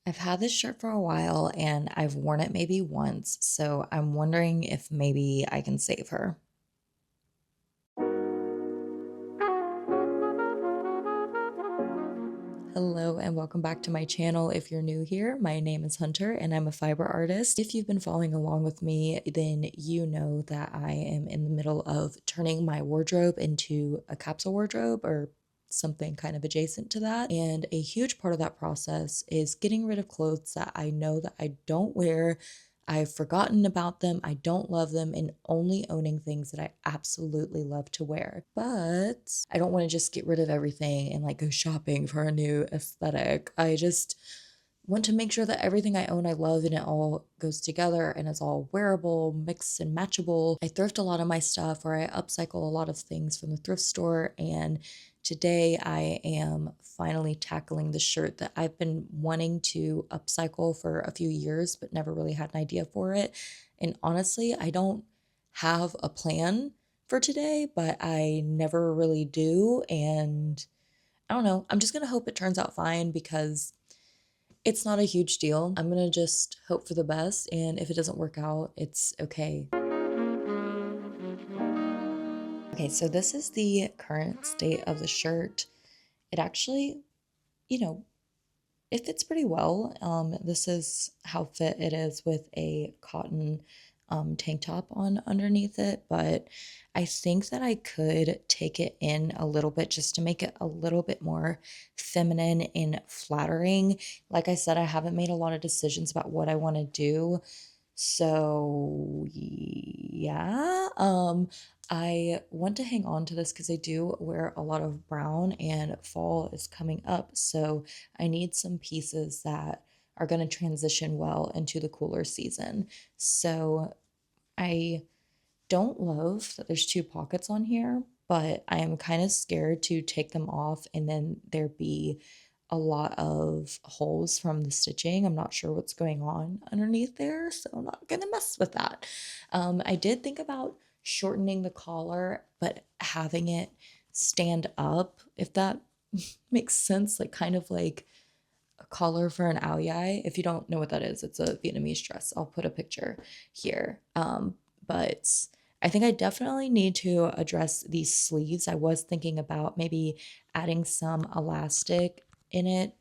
I've had this shirt for a while and I've worn it maybe once, so I'm wondering if maybe I can save her. Hello and welcome back to my channel. If you're new here, my name is Hunter and I'm a fiber artist. If you've been following along with me, then you know that I am in the middle of turning my wardrobe into a capsule wardrobe or something kind of adjacent to that. And a huge part of that process is getting rid of clothes that I know that I don't wear. I've forgotten about them, I don't love them, and only owning things that I absolutely love to wear. But I don't want to just get rid of everything and like go shopping for a new aesthetic. I just want to make sure that everything I own I love and it all goes together and it's all wearable, mixed and matchable. I thrift a lot of my stuff or I upcycle a lot of things from the thrift store, and today I am finally tackling the shirt that I've been wanting to upcycle for a few years but never really had an idea for it. And honestly, I don't have a plan for today, but I never really do, and I don't know. I'm just going to hope it turns out fine because it's not a huge deal. I'm gonna just hope for the best, and if it doesn't work out, it's okay. Okay, so this is the current state of the shirt. It actually, you know, it fits pretty well. This is how fit it is with a cotton tank top on underneath it, but I think that I could take it in a little bit just to make it a little bit more feminine and flattering. Like I said, I haven't made a lot of decisions about what I want to do. So yeah, I want to hang on to this because I do wear a lot of brown and fall is coming up. So I need some pieces that are going to transition well into the cooler season. So I don't love that there's two pockets on here, but I am kind of scared to take them off and then there be a lot of holes from the stitching. I'm not sure what's going on underneath there, so I'm not gonna mess with that. I did think about shortening the collar, but having it stand up, if that makes sense, like kind of like a collar for an ao dai. If you don't know what that is, it's a Vietnamese dress. I'll put a picture here. But I think I definitely need to address these sleeves. I was thinking about maybe adding some elastic in it,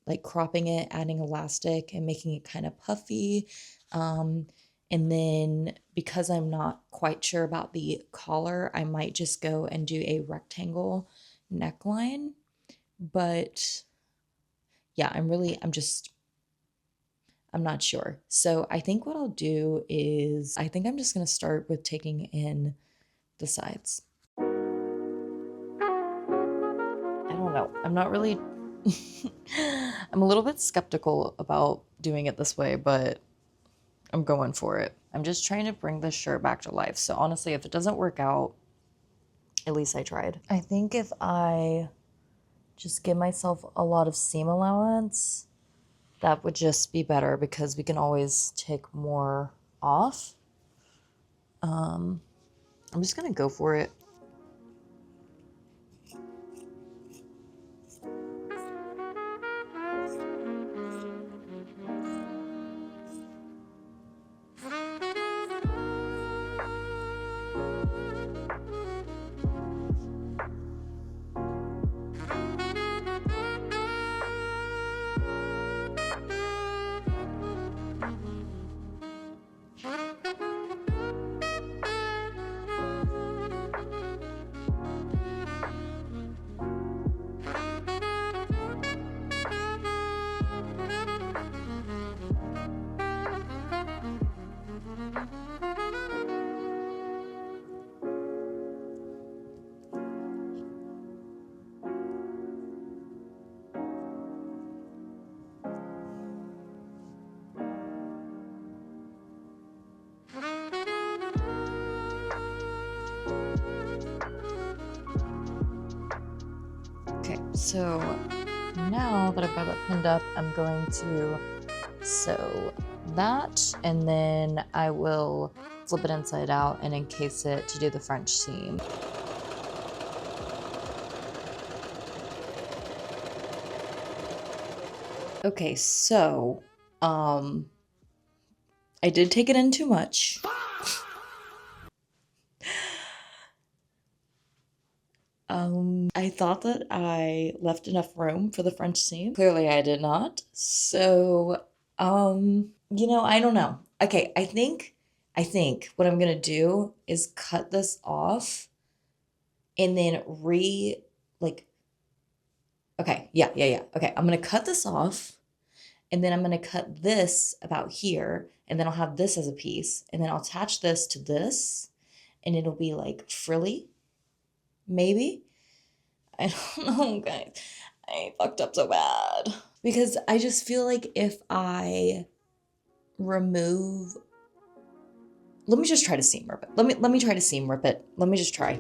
like cropping it, adding elastic and making it kind of puffy. Um, and then because I'm not quite sure about the collar, I might just go and do a rectangle neckline. But yeah, I'm not sure. So I think what I'll do is I think I'm just going to start with taking in the sides. I don't know. I'm not really, I'm a little bit skeptical about doing it this way, but I'm going for it. I'm just trying to bring this shirt back to life. So honestly, if it doesn't work out, at least I tried. I think if I just give myself a lot of seam allowance, that would just be better because we can always take more off. I'm just gonna go for it. Okay, so now that I've got that pinned up, I'm going to sew that, and then I will flip it inside out and encase it to do the French seam. Okay, so um I did take it in too much. I thought that I left enough room for the French seam. Clearly I did not. So, I don't know. Okay, I think what I'm gonna do is cut this off and then like, okay, yeah. Okay, I'm gonna cut this off and then I'm gonna cut this about here and then I'll have this as a piece and then I'll attach this to this and it'll be like frilly, maybe. I don't know, guys. I fucked up so bad. Because I just feel like if I remove, let me just try to seam rip it. Let me try to seam rip it. Let me just try.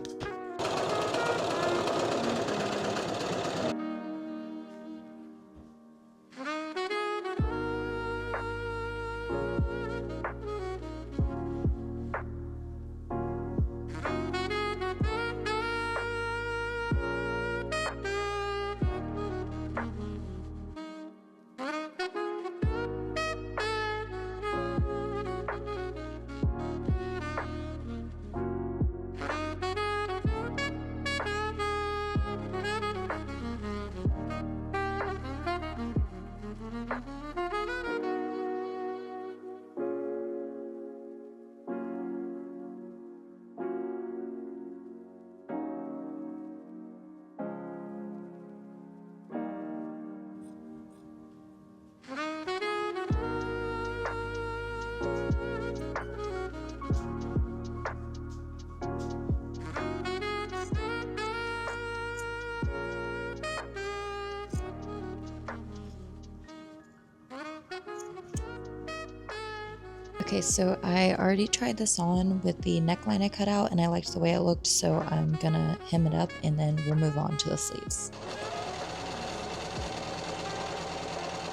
Okay, so I already tried this on with the neckline I cut out and I liked the way it looked, so I'm gonna hem it up and then we'll move on to the sleeves.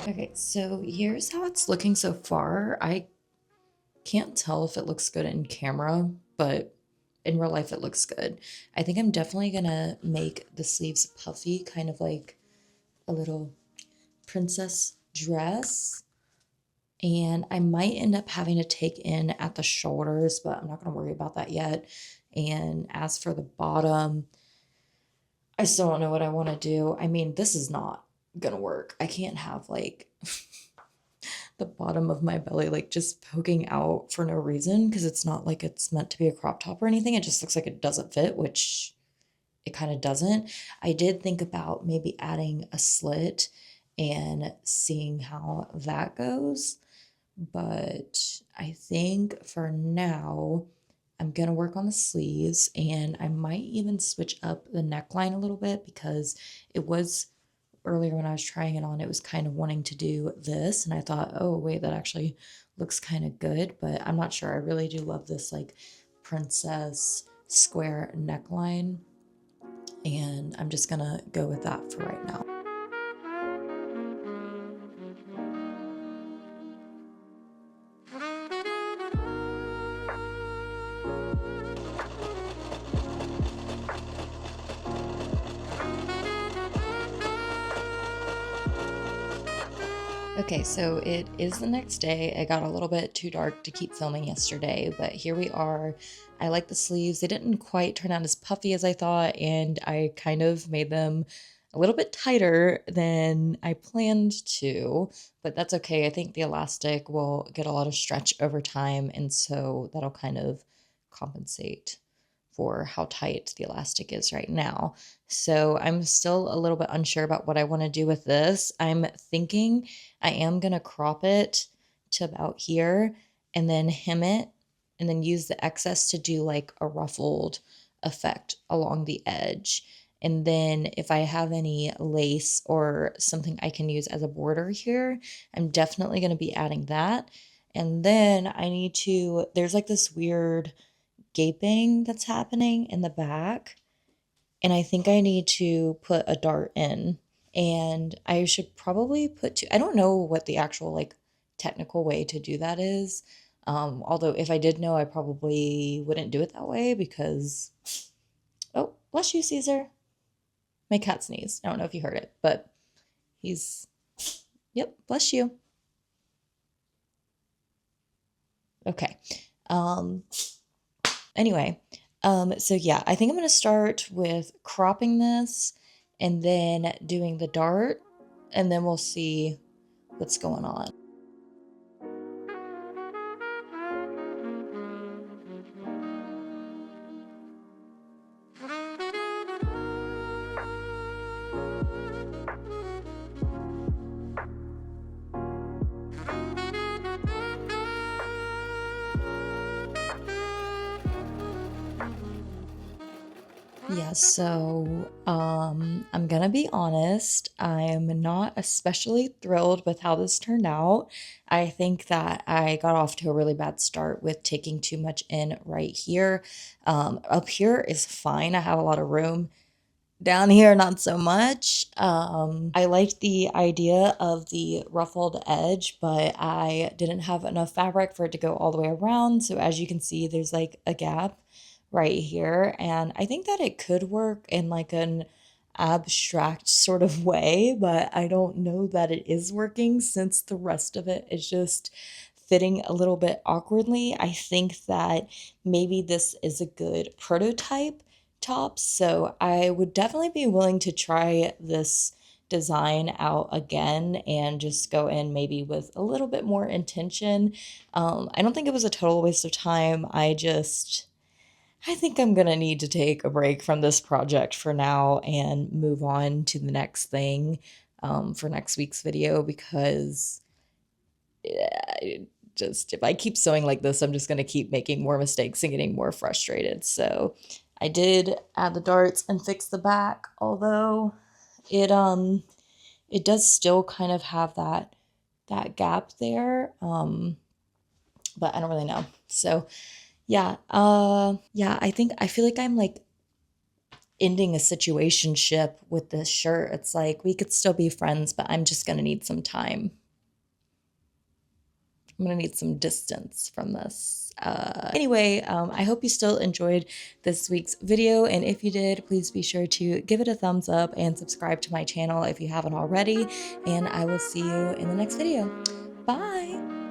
Okay, so here's how it's looking so far. I can't tell if it looks good in camera, but in real life it looks good. I think I'm definitely gonna make the sleeves puffy, kind of like a little princess dress. And I might end up having to take in at the shoulders, but I'm not gonna worry about that yet. And as for the bottom, I still don't know what I want to do. I mean, this is not gonna work. I can't have like the bottom of my belly like just poking out for no reason because it's not like it's meant to be a crop top or anything. It just looks like it doesn't fit, which it kind of doesn't. I did think about maybe adding a slit and seeing how that goes, but I think for now I'm gonna work on the sleeves and I might even switch up the neckline a little bit because it was earlier when I was trying it on, it was kind of wanting to do this. And I thought, oh, wait, that actually looks kind of good. But I'm not sure. I really do love this like princess square neckline. And I'm just going to go with that for right now. Okay, so it is the next day. It got a little bit too dark to keep filming yesterday, but here we are. I like the sleeves. They didn't quite turn out as puffy as I thought, and I kind of made them a little bit tighter than I planned to, but that's okay. I think the elastic will get a lot of stretch over time, and so that'll kind of compensate for how tight the elastic is right now. So I'm still a little bit unsure about what I want to do with this. I'm thinking I am going to crop it to about here and then hem it and then use the excess to do like a ruffled effect along the edge. And then if I have any lace or something I can use as a border here, I'm definitely going to be adding that. And then I need to, there's like this weird gaping that's happening in the back. And I think I need to put a dart in. And I should probably put two, I don't know what the actual like technical way to do that is. Although if I did know, I probably wouldn't do it that way because, oh, bless you, Caesar. My cat sneezed. I don't know if you heard it, but he's Yep, bless you. Okay. Um, anyway, so yeah, I think I'm gonna start with cropping this and then doing the dart, and then we'll see what's going on. Yeah, so I'm gonna be honest, I'm not especially thrilled with how this turned out. I think that I got off to a really bad start with taking too much in right here. Up here is fine. I have a lot of room. Down here, not so much. I liked the idea of the ruffled edge, but I didn't have enough fabric for it to go all the way around. So as you can see, there's like a gap right here. And I think that it could work in like an abstract sort of way, but I don't know that it is working since the rest of it is just fitting a little bit awkwardly. I think that maybe this is a good prototype tops. So I would definitely be willing to try this design out again and just go in maybe with a little bit more intention. I don't think it was a total waste of time. I think I'm gonna need to take a break from this project for now and move on to the next thing for next week's video because just if I keep sewing like this, I'm just going to keep making more mistakes and getting more frustrated. So I did add the darts and fix the back, although it does still kind of have that gap there. But I don't really know. So yeah, I feel like I'm like ending a situationship with this shirt. It's like we could still be friends, but I'm just gonna need some time. I'm gonna need some distance from this. Anyway, I hope you still enjoyed this week's video, and if you did, please be sure to give it a thumbs up and subscribe to my channel if you haven't already, and I will see you in the next video. Bye!